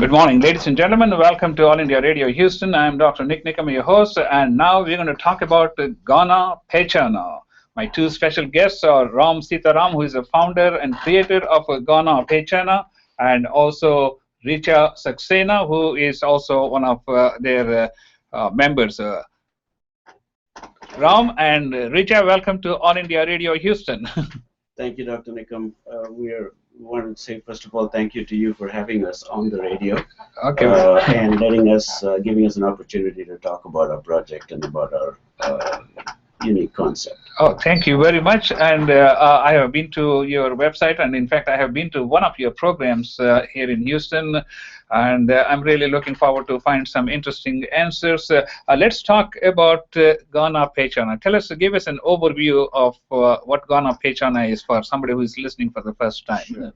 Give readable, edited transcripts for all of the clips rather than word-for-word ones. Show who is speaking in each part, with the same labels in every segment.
Speaker 1: Good morning, ladies and gentlemen. Welcome to All India Radio Houston. I'm Dr. Nick Nickam, your host, and now we're going to talk about Gaana Pehchaana. My two special guests are Ram Sitaram, who is the founder and creator of Gaana Pehchaana, and also Richa Saxena, who is also one of their members. Ram and Richa, welcome to All India Radio Houston.
Speaker 2: Thank you, Dr. Nickam. We want to say, first of all, thank you to you for having us on the radio and giving us an opportunity to talk about our project and about our unique concept.
Speaker 1: Oh, thank you very much. And I have been to your website, and in fact, I have been to one of your programs here in Houston, and I'm really looking forward to find some interesting answers. Let's talk about Gaana Pehchaana. Give us an overview of what Gaana Pehchaana is for somebody who is listening for the first time.
Speaker 2: Sure.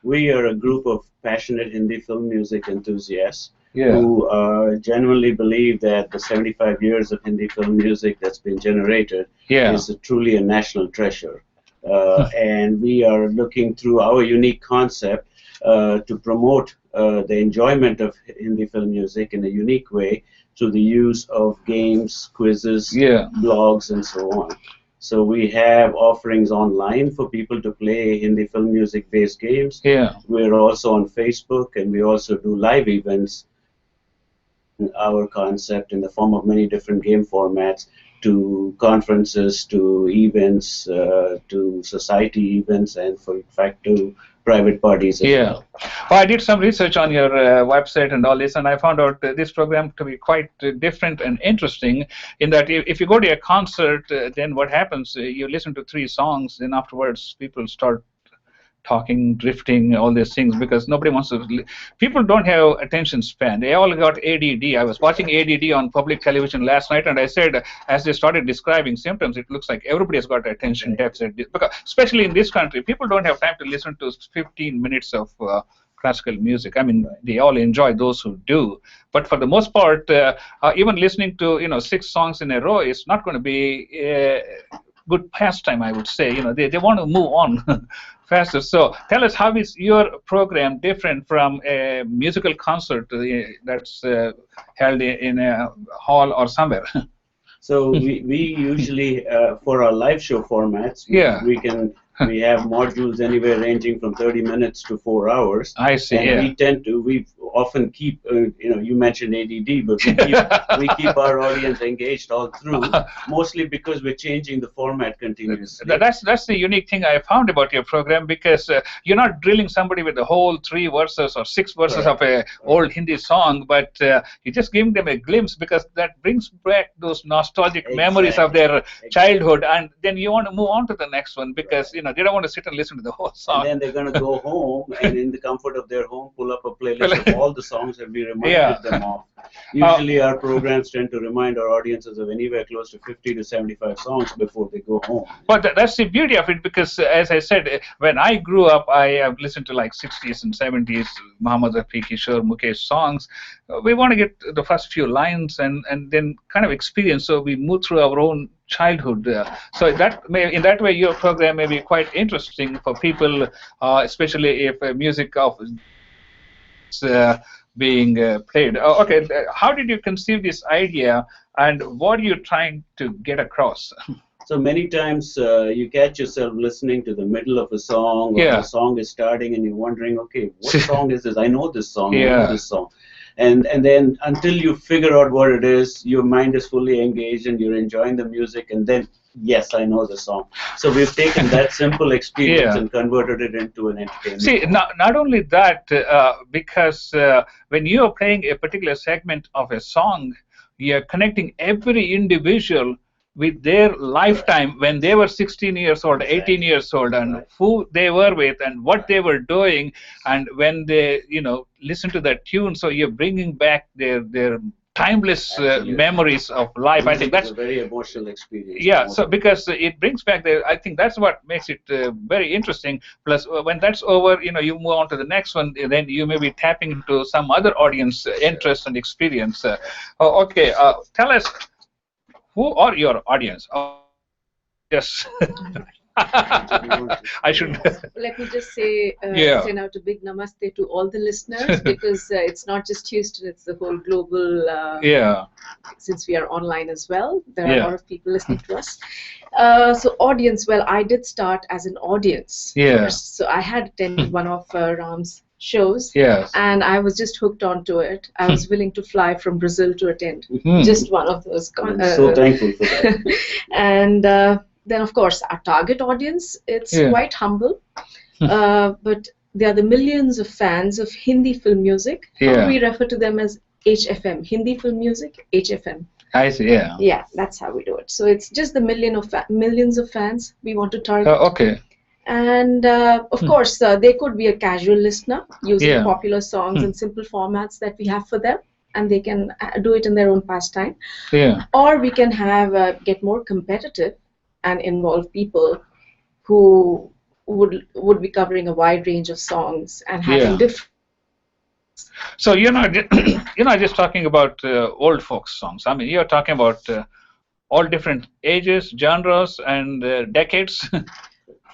Speaker 2: We are a group of passionate Hindi film music enthusiasts who genuinely believe that the 75 years of Hindi film music that's been generated is truly a national treasure. And we are looking through our unique concept to promote the enjoyment of Hindi film music in a unique way through the use of games, quizzes, blogs, and so on. So we have offerings online for people to play Hindi film music-based games. We're also on Facebook, and we also do live events. Our concept in the form of many different game formats, to conferences, to events, to society events, and in fact to private parties as well.
Speaker 1: Well, I did some research on your website and all this, and I found out this program to be quite different and interesting in that if you go to a concert, then what happens, you listen to 3 songs, then afterwards people start talking, drifting, all these things, because nobody wants to. People don't have attention span. They all got ADD. I was watching ADD on public television last night, and I said, as they started describing symptoms, it looks like everybody's got attention deficit. Because especially in this country, people don't have time to listen to 15 minutes of classical music. I mean, they all enjoy those who do, but for the most part, even listening to 6 songs in a row is not going to be good pastime, I would say. They want to move on faster. So tell us, how is your program different from a musical concert that's held in a hall or somewhere?
Speaker 2: So we usually, for our live show formats, we have modules anywhere ranging from 30 minutes to 4 hours.
Speaker 1: I see.
Speaker 2: And we often keep, you mentioned ADD, but we keep our audience engaged all through, mostly because we're changing the format continuously.
Speaker 1: That's the unique thing I found about your program, because you're not drilling somebody with the whole 3 verses or 6 verses of a old Hindi song, but you're just giving them a glimpse, because that brings back those nostalgic memories of their childhood, and then you want to move on to the next one, because they don't want to sit and listen to the whole song.
Speaker 2: And then they're going to go home and in the comfort of their home pull up a playlist of all the songs that we reminded them of. Usually our programs tend to remind our audiences of anywhere close to 50 to 75 songs before they go home.
Speaker 1: But that's the beauty of it, because as I said, when I grew up, I have listened to like 60s and 70s Muhammad Rafi, Kishore, Mukesh songs. We want to get the first few lines and then kind of experience, so we move through our own childhood. So in that way, your program may be quite interesting for people, especially if music of being played. Okay, how did you conceive this idea, and what are you trying to get across?
Speaker 2: So many times you catch yourself listening to the middle of a song, or the song is starting, and you're wondering, okay, what song is this? I know this song. I know this song. And then until you figure out what it is, your mind is fully engaged and you're enjoying the music, and then, yes, I know the song. So we've taken that simple experience and converted it into an entertainment.
Speaker 1: See, not only that, because when you are playing a particular segment of a song, you're connecting every individual with their lifetime when they were 16 years old, 18 years old, and who they were with and what they were doing, and when they, listen to that tune, so you're bringing back their timeless memories of life. I think that's
Speaker 2: a very emotional experience.
Speaker 1: Yeah, so because it brings back I think that's what makes it very interesting. Plus, when that's over, you move on to the next one, then you may be tapping into some other audience interest and experience. Okay, tell us, who are your audience? Yes. I should.
Speaker 3: Let me just say, send out a big namaste to all the listeners, because it's not just Houston; it's the whole global. Since we are online as well, there are a lot of people listening to us. So audience, well, I did start as an audience first. So I had attended one of Ram's shows, and I was just hooked onto it. I was willing to fly from Brazil to attend just one of those.
Speaker 2: I'm so thankful for that.
Speaker 3: And then, of course, our target audience, it's quite humble, but they are the millions of fans of Hindi film music. We refer to them as HFM, Hindi film music, HFM.
Speaker 1: I see,
Speaker 3: Yeah, that's how we do it. So it's just the millions of fans we want to target.
Speaker 1: Okay.
Speaker 3: And of course, they could be a casual listener using popular songs and simple formats that we have for them, and they can do it in their own pastime. Or we can have get more competitive and involve people who would be covering a wide range of songs and having different.
Speaker 1: So you're not just talking about old folks songs. I mean, you're talking about all different ages, genres, and decades.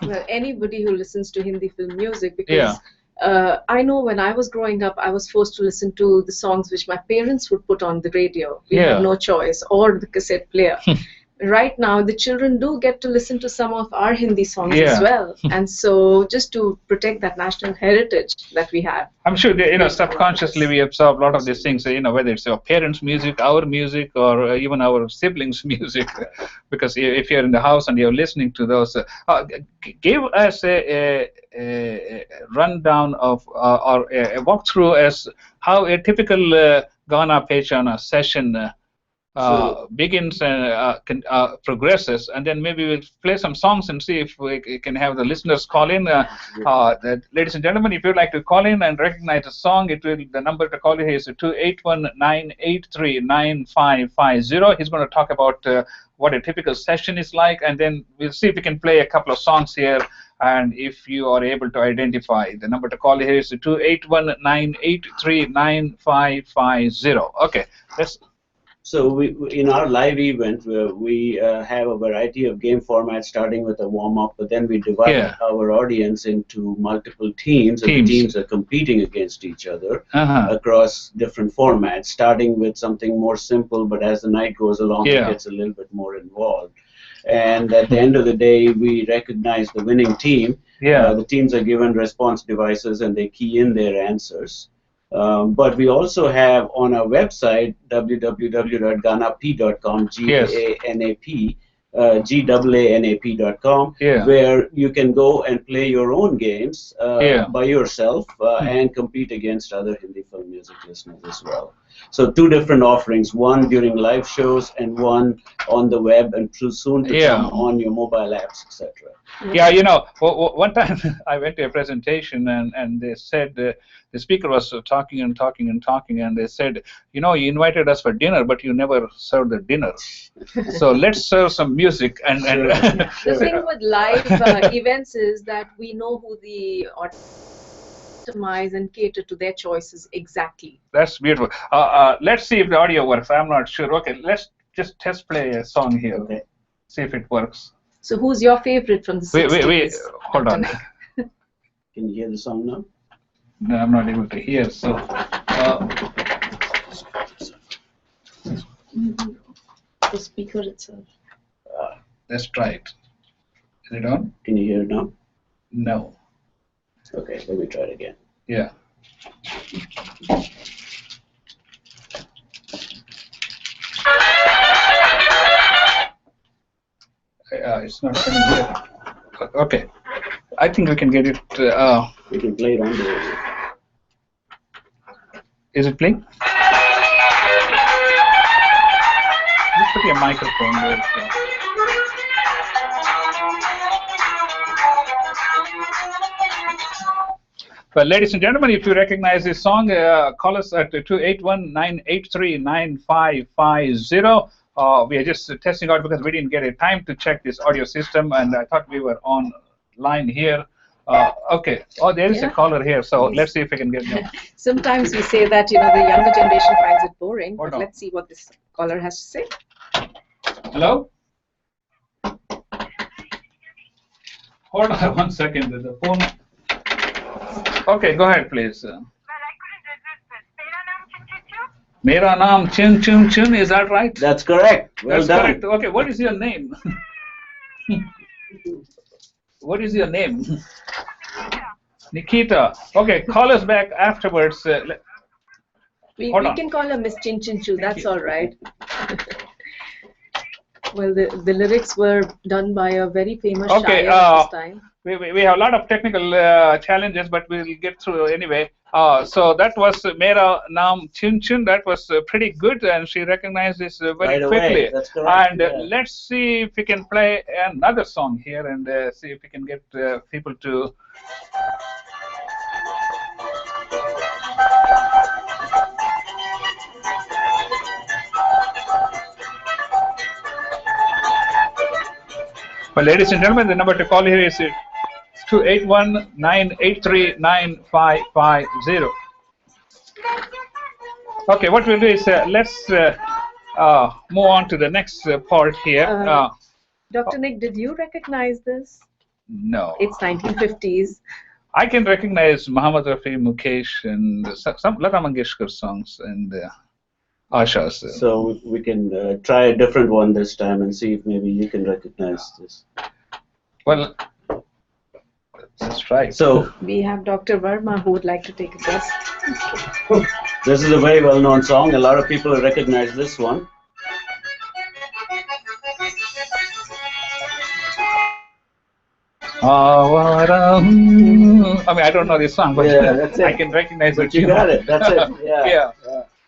Speaker 3: Well, anybody who listens to Hindi film music, because I know when I was growing up, I was forced to listen to the songs which my parents would put on the radio. We had no choice, or the cassette player. Right now, the children do get to listen to some of our Hindi songs as well, and so just to protect that national heritage that we have.
Speaker 1: I'm sure that, subconsciously we absorb a lot of these things. Whether it's our parents' music, our music, or even our siblings' music, because if you're in the house and you're listening to those, give us a rundown of or a walkthrough as how a typical Gaana Pehchaana session begins and progresses, and then maybe we'll play some songs and see if we can have the listeners call in. Ladies and gentlemen, if you'd like to call in and recognize a song, the number to call here is 281-983-9550. He's going to talk about what a typical session is like, and then we'll see if we can play a couple of songs here. And if you are able to identify, the number to call here is 281-983-9550. Okay, let's.
Speaker 2: So in our live event, we have a variety of game formats, starting with a warm-up, but then we divide our audience into multiple teams, and the teams are competing against each other across different formats, starting with something more simple, but as the night goes along, it gets a little bit more involved. And at the end of the day, we recognize the winning team. The teams are given response devices, and they key in their answers. But we also have on our website, www.gaanap.com, GAANAP.com, where you can go and play your own games by yourself and compete against other Hindi film music listeners as well. So two different offerings, one during live shows and one on the web, and soon to come on your mobile apps, etc.
Speaker 1: One time I went to a presentation, and they said the speaker was talking and talking and talking, and they said, you invited us for dinner, but you never served the dinner. So let's serve some music. And
Speaker 3: the thing with live events is that we know who the optimize and cater to their choices exactly.
Speaker 1: That's beautiful. Let's see if the audio works. I'm not sure. Okay, let's just test play a song here. Okay. See if it works.
Speaker 3: So who's your favorite from the 60s?
Speaker 1: Wait, hold on.
Speaker 2: Can you hear the song now?
Speaker 1: No, I'm not able to hear. So.
Speaker 3: The speaker itself.
Speaker 1: Let's try it. Is it on?
Speaker 2: Can you hear it now?
Speaker 1: No.
Speaker 2: Okay, let me try it again.
Speaker 1: Yeah. It's not coming here. Okay. I think we can get it.
Speaker 2: We can play it on the radio.
Speaker 1: Is it playing? Let's put a microphone there. Well, ladies and gentlemen, if you recognize this song, call us at 281-983-9550. We are just testing out because we didn't get a time to check this audio system, and I thought we were online here. Okay. Oh, there is a caller here, so let's see if we can get them.
Speaker 3: Sometimes we say that, the younger generation finds it boring, but let's see what this caller has to say.
Speaker 1: Hello? Hold on 1 second. The phone. Okay, go ahead, please.
Speaker 4: Well, I couldn't resist this.
Speaker 1: Mera naam Chin Chun Chun. Is that right?
Speaker 2: That's correct. Well
Speaker 1: That's
Speaker 2: done.
Speaker 1: correct. Okay, what is your name? What is your name? Nikita. Okay, call us back afterwards.
Speaker 3: We can call her Miss Chin Chin Chu. That's all right. Well, the lyrics were done by a very famous shair at this time.
Speaker 1: We have a lot of technical challenges, but we'll get through anyway. So that was Mera Naam Chin Chun. That was pretty good, and she recognized this very quickly.
Speaker 2: That's correct.
Speaker 1: And let's see if we can play another song here and see if we can get people to. Well, ladies and gentlemen, the number to call here is 281-983-9550. Okay, what we'll do is let's move on to the next part here.
Speaker 3: Dr. Nick, did you recognize this?
Speaker 1: No.
Speaker 3: It's 1950s.
Speaker 1: I can recognize Muhammad Rafi, Mukesh, and some Lata Mangeshkar songs and Asha's.
Speaker 2: So we can try a different one this time and see if maybe you can recognize this.
Speaker 1: Well, let's try.
Speaker 2: So
Speaker 3: we have Dr. Verma who would like to take a guess.
Speaker 2: This is a very well-known song. A lot of people recognize this one.
Speaker 1: I mean, I don't know this song, but
Speaker 2: that's it.
Speaker 1: I can recognize it.
Speaker 2: You got it. That's it.
Speaker 1: Yeah.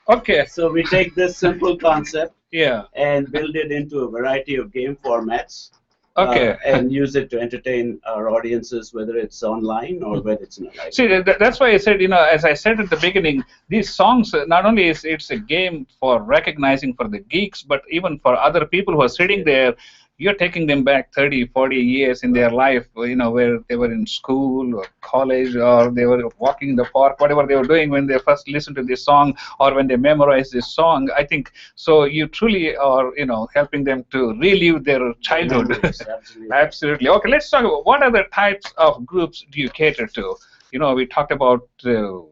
Speaker 1: Okay.
Speaker 2: So we take this simple concept
Speaker 1: and
Speaker 2: build it into a variety of game formats.
Speaker 1: Okay.
Speaker 2: And use it to entertain our audiences, whether it's online or whether it's in a live.
Speaker 1: See, that's why I said, as I said at the beginning, these songs, not only is it's a game for recognizing for the geeks, but even for other people who are sitting there, you're taking them back 30, 40 years in their life, where they were in school or college or they were walking in the park, whatever they were doing when they first listened to this song or when they memorized this song. I think so you truly are, helping them to relive their childhood.
Speaker 2: Absolutely.
Speaker 1: Absolutely. Okay, let's talk about what other types of groups do you cater to? We talked about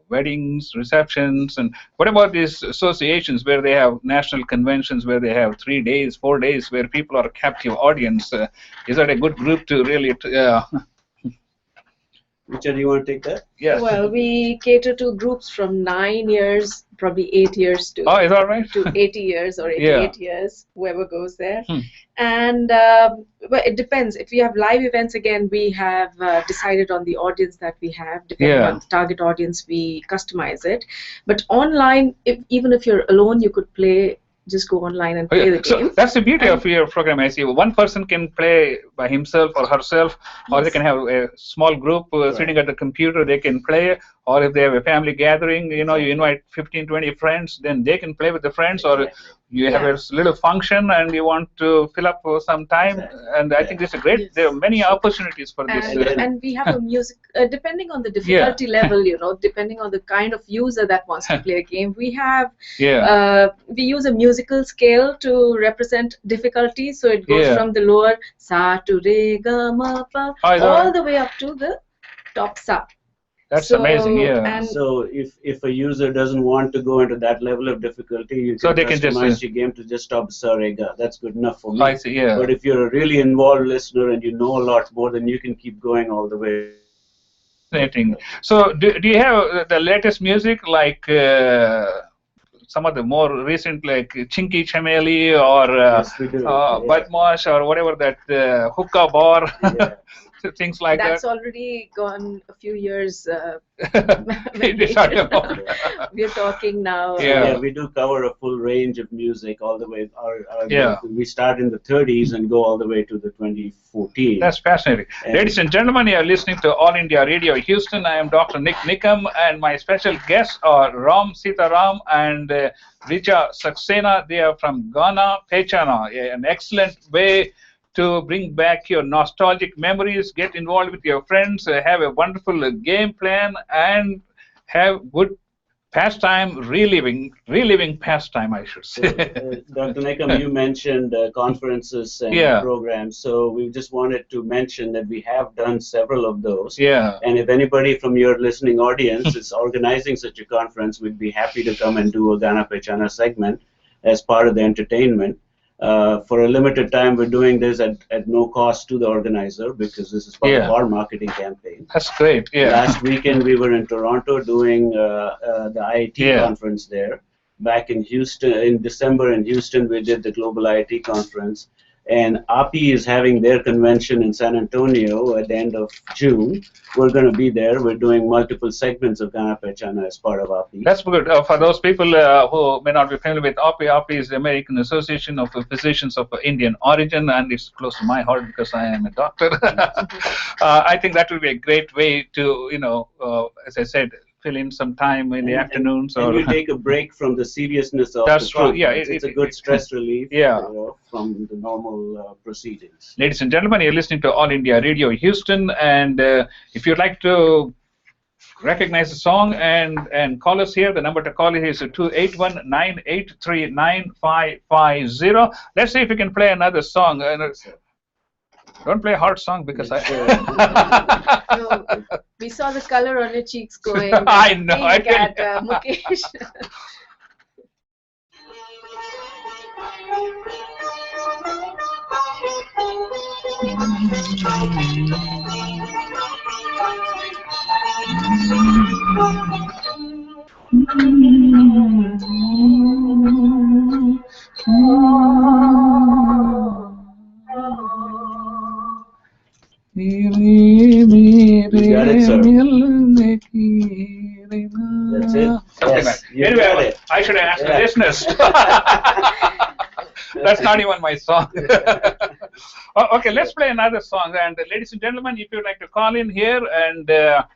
Speaker 1: weddings, receptions, and what about these associations where they have national conventions where they have 3 days, 4 days where people are a captive audience? Is that a good group to really?
Speaker 2: Richard, do you want to take that?
Speaker 1: Yes.
Speaker 3: Well, we cater to groups from 9 years, probably 8 years to.
Speaker 1: Oh, is that right?
Speaker 3: To 80 years or 88 years, whoever goes there. And but it depends. If we have live events, again, we have decided on the audience that we have. Depending on the target audience, we customize it. But online, even if you're alone, you could play. Just go online and play the game.
Speaker 1: So that's the beauty of your program. I see one person can play by himself or herself, or they can have a small group sitting at the computer. They can play, or if they have a family gathering, you invite 15, 20 friends, then they can play with the friends, or you have a little function and you want to fill up for some time. And I think this is great. There are many opportunities for this.
Speaker 3: And we have a music, depending on the difficulty level, depending on the kind of user that wants to play a game. We have, we use a musical scale to represent difficulty. So it goes from the lower sa to re ga ma pa all the way up to the top sa.
Speaker 1: That's amazing,
Speaker 2: So if a user doesn't want to go into that level of difficulty, you can customize your game to just stop Sarega. That's good enough for me.
Speaker 1: I see,
Speaker 2: But if you're a really involved listener and you know a lot more, then you can keep going all the way.
Speaker 1: Fascinating. So do you have the latest music like some of the more recent like Chinky Chameli or Badmash or whatever that hookah bar? Things like
Speaker 3: that's already gone a few years.
Speaker 1: We're
Speaker 3: talking now.
Speaker 2: We do cover a full range of music all the way. We start in the 30s and go all the way to the 2014.
Speaker 1: That's fascinating. Ladies and gentlemen, you are listening to All India Radio Houston. I am Dr. Nick Nikam, and my special guests are Ram Sitaram and Richa Saxena. They are from Gaana Pehchaana, an excellent way to bring back your nostalgic memories, get involved with your friends, have a wonderful game plan, and have good pastime, reliving pastime, I should say.
Speaker 2: Dr. Nikam, you mentioned conferences and programs, so we just wanted to mention that we have done several of those.
Speaker 1: Yeah.
Speaker 2: And if anybody from your listening audience is organizing such a conference, we'd be happy to come and do a Gaana Pehchaana segment as part of the entertainment. For a limited time, we're doing this at no cost to the organizer because this is part of our marketing campaign.
Speaker 1: That's great. Yeah.
Speaker 2: Last weekend, we were in Toronto doing the IIT conference there. Back in Houston, in December in Houston, we did the Global IIT conference. And API is having their convention in San Antonio at the end of June. We're going to be there. We're doing multiple segments of Gaana Pehchaana as part of API.
Speaker 1: That's good. For those people who may not be familiar with API, API is the American Association of Physicians of Indian Origin, and it's close to my heart because I am a doctor. I think that will be a great way to, as I said, fill in some time in the afternoons.
Speaker 2: And you take a break from the seriousness of the conference.
Speaker 1: Yeah,
Speaker 2: it's a good stress relief from the normal proceedings.
Speaker 1: Ladies and gentlemen, you're listening to All India Radio Houston, and if you'd like to recognize the song and call us here, the number to call is 281-983-9550. Let's see if we can play another song. Don't play a hard song because
Speaker 3: No, we saw the color on your cheeks going.
Speaker 1: I know. I
Speaker 3: at Mukesh.
Speaker 2: You got it, sir. That's it. Yes,
Speaker 1: anyway, I should ask the listeners. That's not even my song. Okay, let's play another song. And ladies and gentlemen, if you'd like to call in here, and the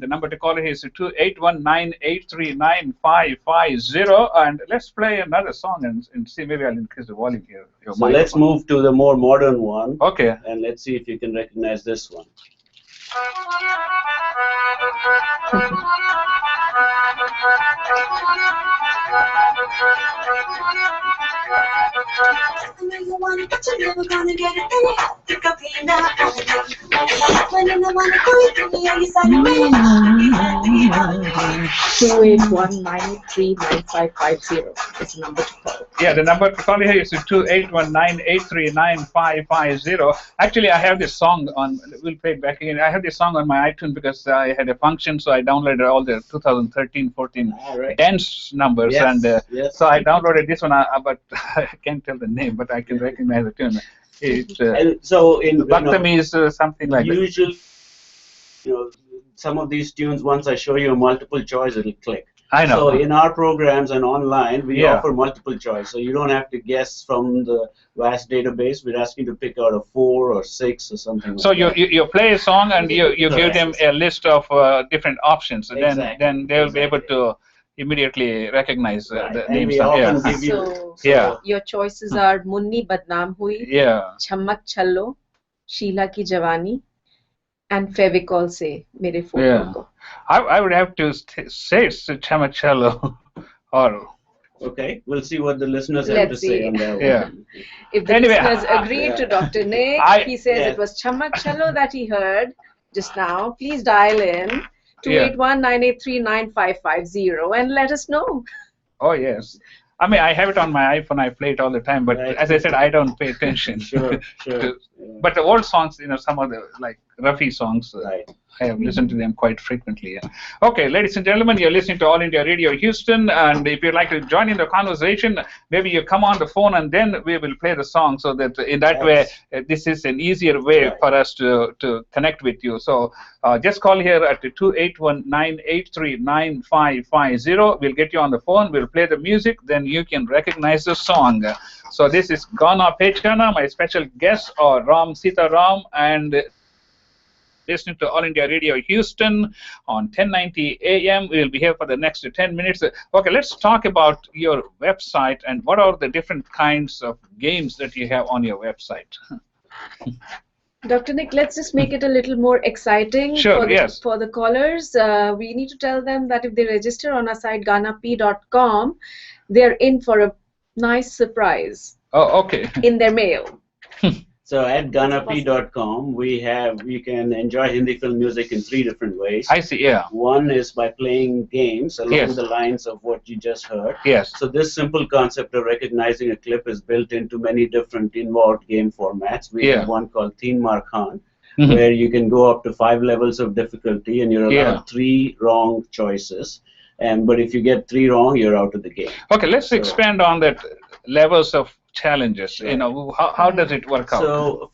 Speaker 1: number to call is 281-983-9550. And let's play another song and see, maybe I'll increase the volume here.
Speaker 2: So let's move to the more modern one.
Speaker 1: Okay.
Speaker 2: And let's see if you can recognize this one.
Speaker 5: You want it, but you're never gonna get it. Pick up in the when you want it, go you side
Speaker 3: 281-983-9550 is the number to call.
Speaker 1: Yeah, the number to call here is 281-983-9550. Actually, I have this song on. We'll play it back again. I have this song on my iTunes because I had a function, so I downloaded all the 2013-14 dance numbers, and so I downloaded this one. But I can't tell the name, but I can recognize the tune.
Speaker 2: And so in
Speaker 1: Bhaktami is something like
Speaker 2: usually, some of these tunes, once I show you a multiple choice, it'll click.
Speaker 1: I know.
Speaker 2: So in our programs and online, we offer multiple choice. So you don't have to guess from the vast database. We're asking you to pick out a 4 or 6 or something.
Speaker 1: So you play a song and you give them a list of different options, and then they'll be able to immediately recognize the names.
Speaker 3: So your choices are Munni Badnaam Hui, Chammak Challo, Sheila Ki Jawani, and Fevicol Se Mere Photo Ko.
Speaker 1: I would have to say it's Chammak Challo or.
Speaker 2: Okay, we'll see what the listeners have to say on that one.
Speaker 3: If the listeners agree to Dr. Nick, he says it was Chammak Challo that he heard just now. Please dial in 281-983-9550 and let us know.
Speaker 1: Oh, yes. I mean, I have it on my iPhone. I play it all the time, but as I said, I don't pay attention.
Speaker 2: Sure.
Speaker 1: But the old songs, some of the like Rafi songs, I have listened to them quite frequently. Okay, ladies and gentlemen, you're listening to All India Radio Houston, and if you'd like to join in the conversation, maybe you come on the phone and then we will play the song, so that in that way, this is an easier way for us to connect with you. So just call here at 281-983-9550. We'll get you on the phone. We'll play the music. Then you can recognize the song. So this is Gaana Pehchaana. My special guests are Ram Sitaram, and listening to All India Radio Houston on 1090 AM. We will be here for the next 10 minutes. Okay, let's talk about your website and what are the different kinds of games that you have on your website.
Speaker 3: Dr. Nick, let's just make it a little more exciting for the callers. We need to tell them that if they register on our site gaanap.com, they're in for a nice surprise.
Speaker 1: Oh, okay.
Speaker 3: In their mail.
Speaker 2: So at gaanap.com, you can enjoy Hindi film music in 3 different ways.
Speaker 1: I see, yeah.
Speaker 2: One is by playing games along the lines of what you just heard.
Speaker 1: Yes.
Speaker 2: So this simple concept of recognizing a clip is built into many different involved game formats. We have one called Teen Mar Khan, where you can go up to 5 levels of difficulty and you're allowed 3 wrong choices. But if you get 3 wrong, you're out of the game.
Speaker 1: Okay, let's expand on that levels of challenges. Sure. You know, how does it work out?
Speaker 2: So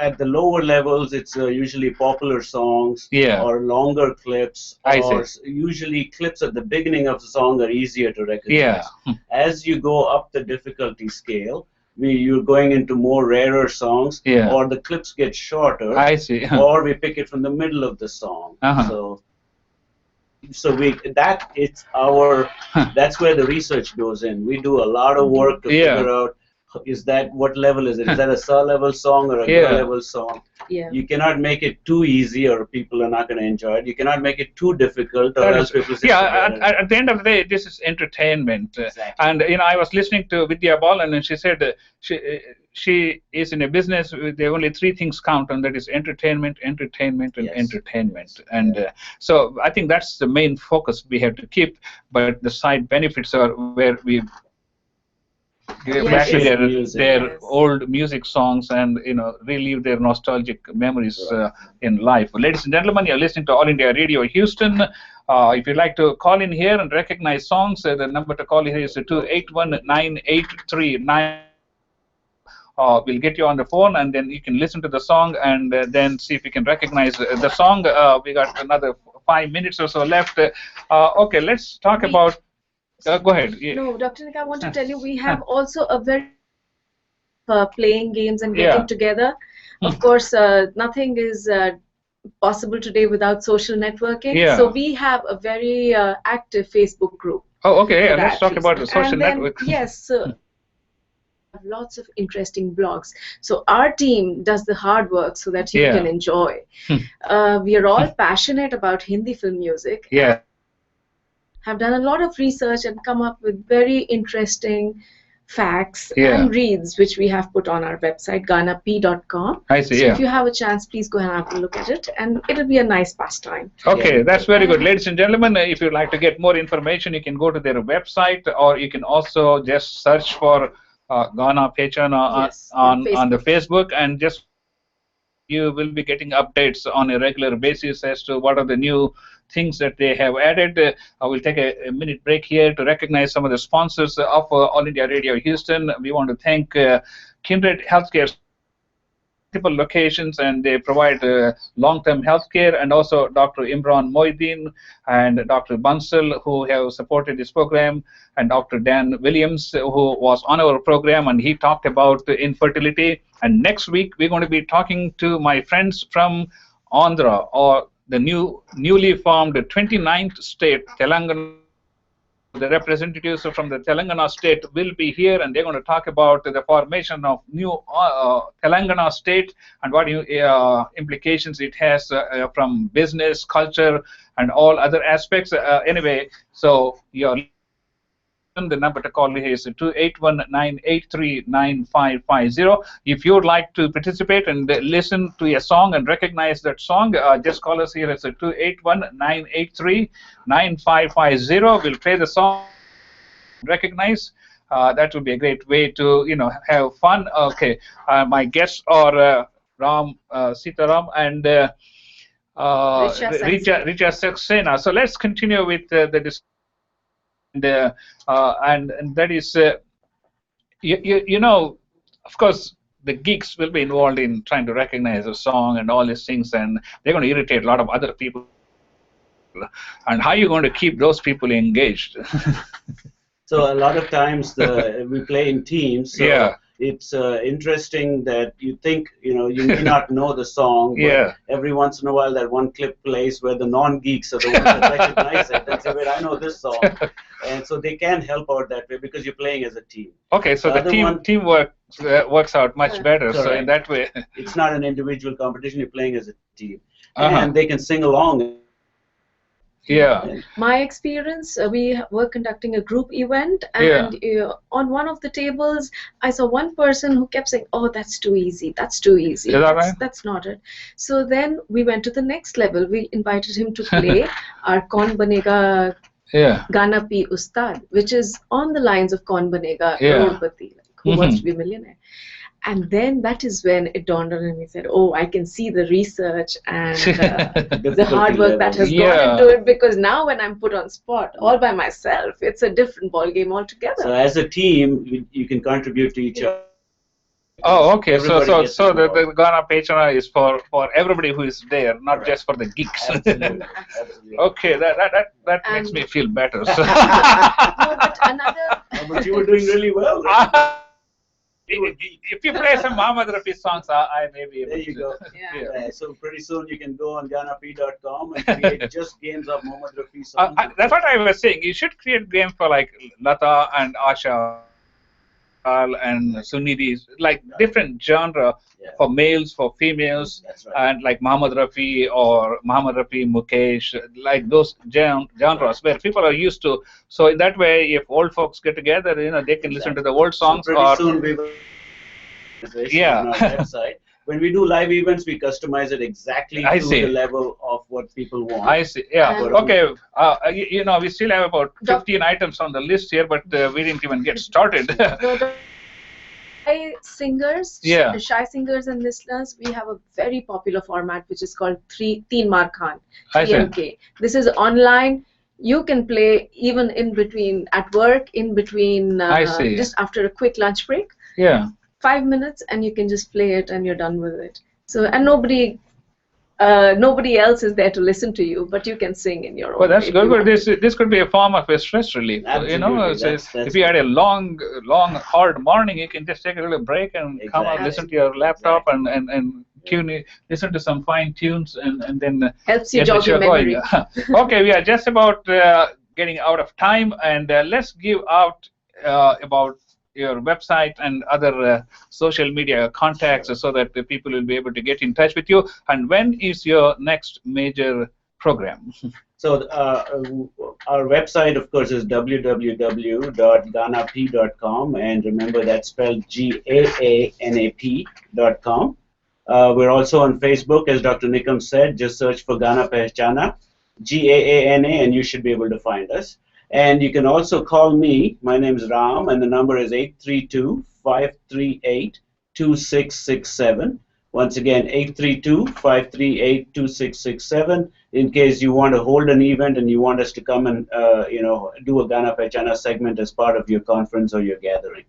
Speaker 2: at the lower levels, it's usually popular songs or longer clips, or usually clips at the beginning of the song are easier to recognize. As you go up the difficulty scale, you're going into more rarer songs, or the clips get shorter.
Speaker 1: I see.
Speaker 2: Or we pick it from the middle of the song. So that's where the research goes in. We do a lot of work to figure out what level is it? Is that a sa level song or a ga level song? You cannot make it too easy or people are not going to enjoy it. You cannot make it too difficult or else people say
Speaker 1: at the end of the day, this is entertainment.
Speaker 2: Exactly.
Speaker 1: And I was listening to Vidya Balan and she said she is in a business with the only 3 things count, and that is entertainment, entertainment, and entertainment. And so I think that's the main focus we have to keep, but the side benefits are where we give back to their old music songs and relive their nostalgic memories in life. Ladies and gentlemen, you're listening to All India Radio Houston. If you'd like to call in here and recognize songs, the number to call here is 281-983-9. We'll get you on the phone, and then you can listen to the song and then see if you can recognize the song. We got another 5 minutes or so left. Okay, let's talk about. Go ahead.
Speaker 3: No, Dr. Nick, I want to tell you we have also a very playing games and getting together. Of course, nothing is possible today without social networking. So we have a very active Facebook group.
Speaker 1: Oh, okay. Let's talk about the social network.
Speaker 3: Yes. Lots of interesting blogs. So our team does the hard work so that you can enjoy. We are all passionate about Hindi film music. Have done a lot of research and come up with very interesting facts and reads which we have put on our website gaanap.com.
Speaker 1: I see.
Speaker 3: So if you have a chance, please go and have a look at it, and it'll be a nice pastime.
Speaker 1: Okay, that's very good. Ladies and gentlemen, if you'd like to get more information, you can go to their website, or you can also just search for Gaana Pehchaana on the Facebook, and just you will be getting updates on a regular basis as to what are the new things that they have added. I will take a minute break here to recognize some of the sponsors of All India Radio Houston. We want to thank Kindred Healthcare, multiple locations, and they provide long-term health care, and also Dr. Imran Moideen and Dr. Bansal, who have supported this program, and Dr. Dan Williams, who was on our program, and he talked about infertility. And next week we're going to be talking to my friends from Andhra, or the newly formed 29th state, Telangana. The representatives from the Telangana state will be here, and they're going to talk about the formation of new Telangana state and what implications it has from business, culture, and all other aspects. Anyway, so the number to call is 281-983-9550. If you would like to participate and listen to a song and recognize that song, just call us here. It's 281-983-9550. We'll play the song, recognize. That would be a great way to have fun. Okay, my guests are Ram Sitaram and Richa Saxena. So let's continue with the discussion. And that is, of course, the geeks will be involved in trying to recognize a song and all these things, and they're going to irritate a lot of other people. And how are you going to keep those people engaged?
Speaker 2: So a lot of times we play in teams. So it's interesting that you think, you may not know the song, but every once in a while that one clip plays where the non-geeks are the ones that recognize it and say, wait, I know this song. And so they can help out that way because you're playing as a team.
Speaker 1: Okay, so the teamwork works out much better. Correct. So in that way,
Speaker 2: it's not an individual competition. You're playing as a team, and they can sing along.
Speaker 1: Yeah.
Speaker 3: My experience, we were conducting a group event, and on one of the tables, I saw one person who kept saying, "Oh, that's too easy. That's too easy.
Speaker 1: Is that right?
Speaker 3: That's not it." So then we went to the next level. We invited him to play our Kaun Banega Gaana Pehchaana Ustad, which is on the lines of Kaun Banega Crorepati, like, Who Wants to Be a Millionaire. And then that is when it dawned on me. Said, "Oh, I can see the research and the hard work that has gone into it." Because now, when I'm put on spot all by myself, it's a different ball game altogether.
Speaker 2: So, as a team, you can contribute to each other.
Speaker 1: Oh, okay. So the Gaana Pehchaana is for everybody who is there, not just for the geeks.
Speaker 2: Absolutely.
Speaker 1: Okay, that makes me feel better. So.
Speaker 3: No, but
Speaker 2: but you were doing really well.
Speaker 1: If you play some Mohammed Rafi songs, I may be able to.
Speaker 2: There you go. Yeah. So pretty soon you can go on GaanaP.com and create just games of Mohammed Rafi songs.
Speaker 1: That's what I was saying. You should create games for like Lata and Asha and Sunidhi, like different genre for males, for females, and like Mohammed Rafi or Mohammed Rafi, Mukesh, like those genres where people are used to. So in that way, if old folks get together, they can listen to the old songs.
Speaker 2: So pretty soon we will on our website. When we do live events, we customize it exactly to the level of what people want.
Speaker 1: I see. Yeah. Okay. We still have about 15 items on the list here, but we didn't even get started.
Speaker 3: Shy singers and listeners, we have a very popular format which is called Teen Mar Khan, 3MK. This is online. You can play even in between, at work, in between, just after a quick lunch break.
Speaker 1: Yeah.
Speaker 3: 5 minutes, and you can just play it, and you're done with it. So, and nobody else is there to listen to you, but you can sing in your own.
Speaker 1: Well, that's good. This could be a form of a stress relief.
Speaker 2: Absolutely.
Speaker 1: If you had a long, hard morning, you can just take a little break and come out, listen to your laptop, and listen to some fine tunes, and then
Speaker 3: helps you jog your memory.
Speaker 1: Okay, we are just about getting out of time, and let's give out about your website and other social media contacts so that the people will be able to get in touch with you. And when is your next major program?
Speaker 2: So our website, of course, is www.gaanap.com, and remember that's spelled GAANAP.com. We're also on Facebook, as Dr. Nikam said. Just search for Gaana Pehchaana, GAANA, and you should be able to find us. And you can also call me. My name is Ram, and the number is 832-538-2667. Once again, 832-538-2667. In case you want to hold an event and you want us to come and do a Gaana Pehchaana segment as part of your conference or your gathering.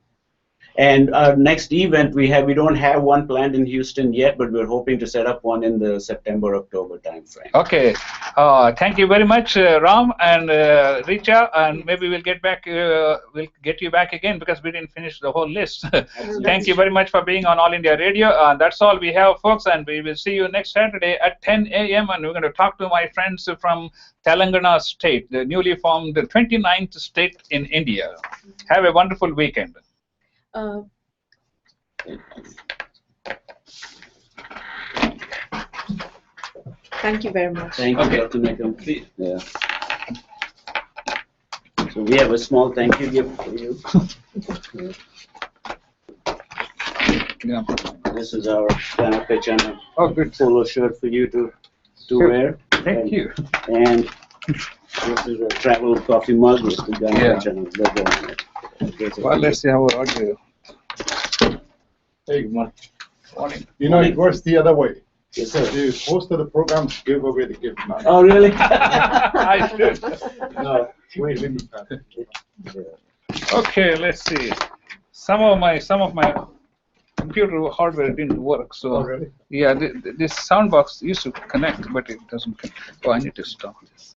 Speaker 2: And our next event we don't have one planned in Houston yet, but we're hoping to set up one in the September-October timeframe.
Speaker 1: Okay, thank you very much, Ram and Richa, and maybe we'll get you back again because we didn't finish the whole list. Thank you very much for being on All India Radio. That's all we have, folks, and we will see you next Saturday at 10 a.m. and we're going to talk to my friends from Telangana state, the newly formed 29th state in India. Have a wonderful weekend.
Speaker 3: Thank you very much.
Speaker 2: Thank you, Dr. Nikam. Yeah. So we have a small thank you gift for you. This is our Gaana Pehchaana polo shirt for you to wear.
Speaker 1: Thank you.
Speaker 2: And this is a travel coffee mug with the Gaana Pehchaana logo on it.
Speaker 1: Well, let's see how we're audio.
Speaker 6: Hey, good morning.
Speaker 2: It
Speaker 6: works the other way.
Speaker 2: Yes, sir.
Speaker 6: The host of the program give away the gift now.
Speaker 2: Oh, really?
Speaker 1: I should.
Speaker 6: No, wait.
Speaker 1: Okay, let's see. Some of my computer hardware didn't work, so
Speaker 6: really?
Speaker 1: Yeah, this sound box used to connect, but it doesn't connect. Oh, I need to stop this.